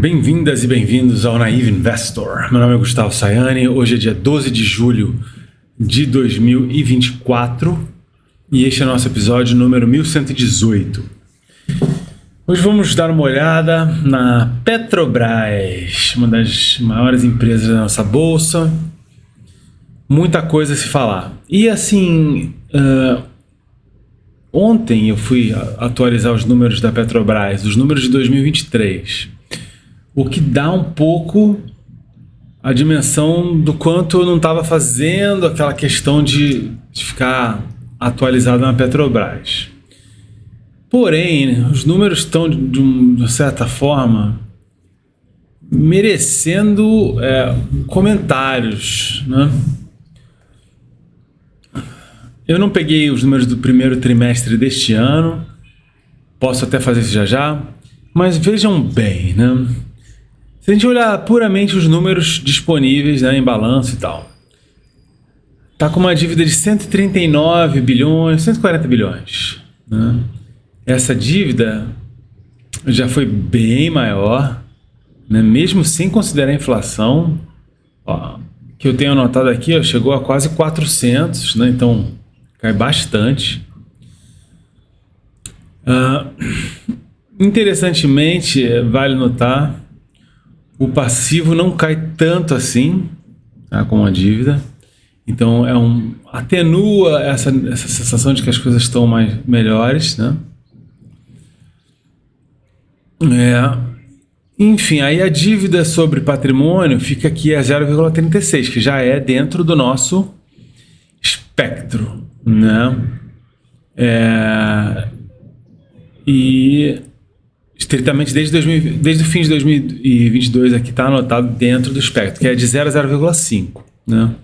Bem-vindas e bem-vindos ao Naive Investor. Meu nome é Gustavo Sayani, hoje é dia 12 de julho de 2024 e este é o nosso episódio número 1118. Hoje vamos dar uma olhada na Petrobras, uma das maiores empresas da nossa bolsa. Muita coisa a se falar. E assim, ontem eu fui atualizar os números da Petrobras, os números de 2023. O que dá um pouco a dimensão do quanto eu não estava fazendo aquela questão de ficar atualizado na Petrobras. Porém, os números estão, de certa forma, merecendo comentários, né? Eu não peguei os números do primeiro trimestre deste ano, posso até fazer isso já, mas vejam bem, né? Se a gente olhar puramente os números disponíveis, né, em balanço e tal, está com uma dívida de 139 bilhões, 140 bilhões. Né? Essa dívida já foi bem maior, né, mesmo sem considerar a inflação. Ó, que eu tenho anotado aqui, ó, chegou a quase 400, né, então cai bastante. Interessantemente, vale notar, o passivo não cai tanto assim, tá, com a dívida. Então atenua essa sensação de que as coisas estão melhores, né? Enfim, aí a dívida sobre patrimônio fica aqui a 0,36, que já é dentro do nosso espectro, né? E estritamente desde o fim de 2022 aqui está anotado dentro do espectro, que é de 0 a 0,5, né?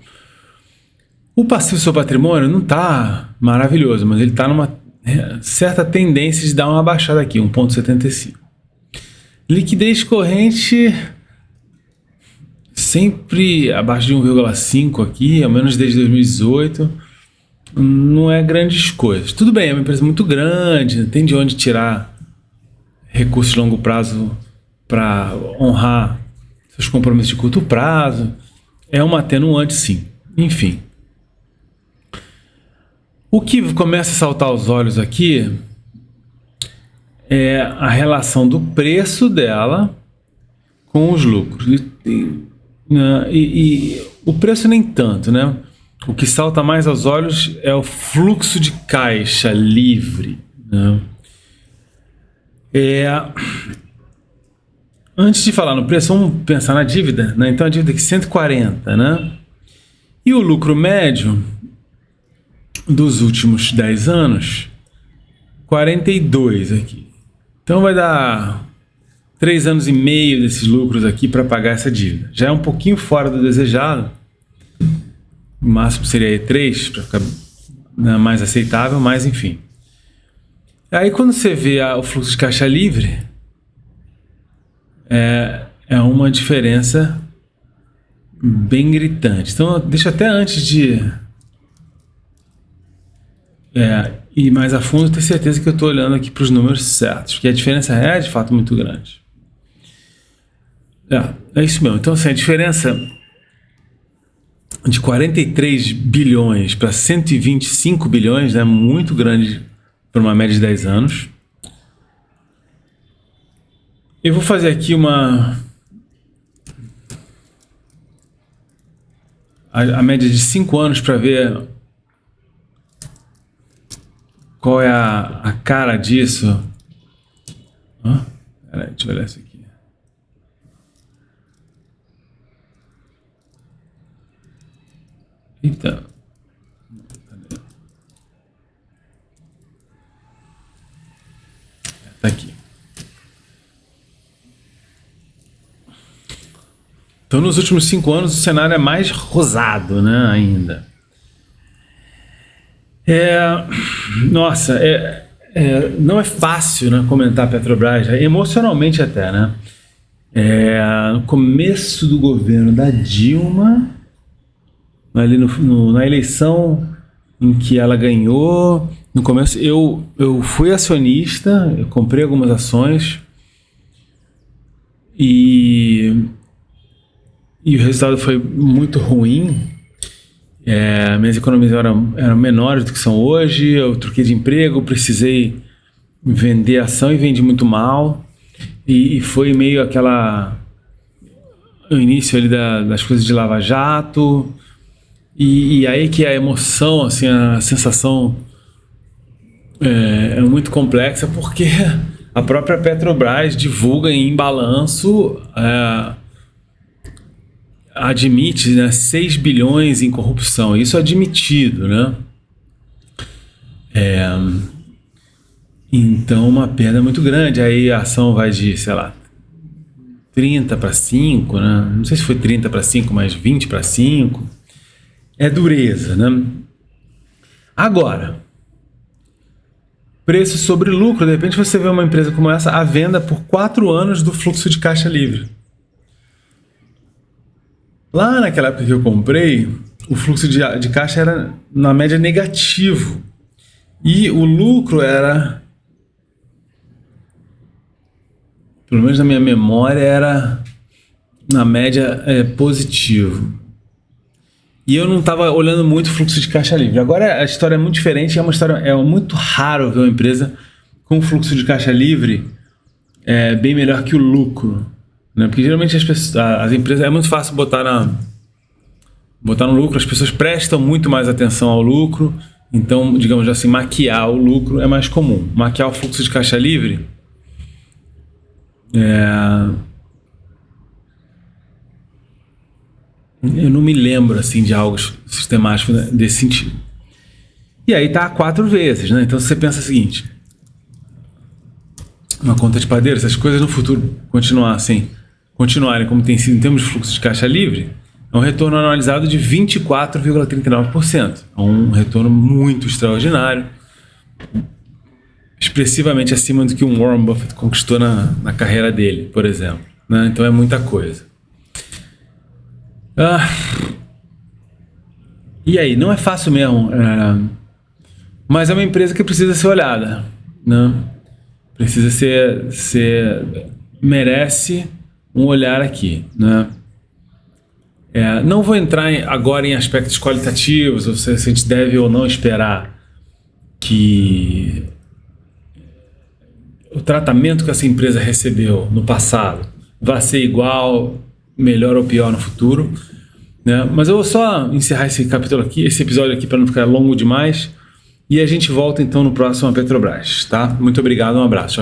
O passivo sobre patrimônio não está maravilhoso, mas ele está numa certa tendência de dar uma baixada aqui, 1,75. Liquidez corrente sempre abaixo de 1,5 aqui, ao menos desde 2018, não é grandes coisas. Tudo bem, é uma empresa muito grande, tem de onde tirar recursos de longo prazo para honrar seus compromissos de curto prazo. É uma atenuante, sim. Enfim. O que começa a saltar aos olhos aqui é a relação do preço dela com os lucros. E o preço nem tanto, né? O que salta mais aos olhos é o fluxo de caixa livre, né? Antes de falar no preço, vamos pensar na dívida, né? Então a dívida aqui 140, né? E o lucro médio dos últimos 10 anos, 42 aqui. Então vai dar 3 anos e meio desses lucros aqui para pagar essa dívida. Já é um pouquinho fora do desejado. O máximo seria aí 3 para ficar, né, mais aceitável, mas enfim. Aí quando você vê o fluxo de caixa livre, é uma diferença bem gritante. Então deixa até antes de ir mais a fundo, ter certeza que eu estou olhando aqui para os números certos, porque a diferença é de fato muito grande. É isso mesmo. Então assim, a diferença de 43 bilhões para 125 bilhões é muito grande por uma média de 10 anos. Eu vou fazer aqui a média de 5 anos para ver qual é a cara disso. Peraí, deixa eu olhar isso aqui. Então, tá aqui. Então, nos últimos 5 anos, o cenário é mais rosado, né, ainda. Nossa, não é fácil, né, comentar a Petrobras, emocionalmente até, né? No começo do governo da Dilma, ali na eleição em que ela ganhou, no começo eu fui acionista, eu comprei algumas ações e o resultado foi muito ruim. Minhas economias eram menores do que são hoje, eu troquei de emprego, precisei vender ação e vendi muito mal, e foi meio o início ali das coisas de Lava Jato, e aí que a emoção, assim, a sensação é muito complexa, porque a própria Petrobras divulga em balanço, admite, né, 6 bilhões em corrupção, isso é admitido, né? Então uma perda muito grande, aí a ação vai de, sei lá, 30 para 5, né? Não sei se foi 30 para 5, mas 20 para 5. É dureza, né? Agora, preço sobre lucro, de repente você vê uma empresa como essa à venda por 4 anos do fluxo de caixa livre. Lá naquela época que eu comprei, o fluxo de caixa era na média negativo e o lucro era, pelo menos na minha memória, era na média positivo. E eu não estava olhando muito o fluxo de caixa livre. Agora a história é muito diferente, é muito raro ver uma empresa com fluxo de caixa livre bem melhor que o lucro, né? Porque geralmente as empresas, é muito fácil botar no lucro, as pessoas prestam muito mais atenção ao lucro, então, digamos assim, maquiar o lucro é mais comum. Maquiar o fluxo de caixa livre eu não me lembro assim de algo sistemático, né, desse sentido. E aí tá 4 vezes, né? Então você pensa o seguinte: uma conta de padeiro, se as coisas no futuro continuarem como tem sido em termos de fluxo de caixa livre, é um retorno anualizado de 24,39%. É um retorno muito extraordinário, expressivamente acima do que um Warren Buffett conquistou na carreira dele, por exemplo, né? Então é muita coisa. E aí, não é fácil mesmo, mas é uma empresa que precisa ser olhada, né? Precisa merece um olhar aqui, né? Não vou entrar agora em aspectos qualitativos, ou se a gente deve ou não esperar que o tratamento que essa empresa recebeu no passado vai ser igual, melhor ou pior no futuro, né? Mas eu vou só encerrar esse episódio aqui para não ficar longo demais, e a gente volta então no próximo Petrobras, tá? Muito obrigado, um abraço.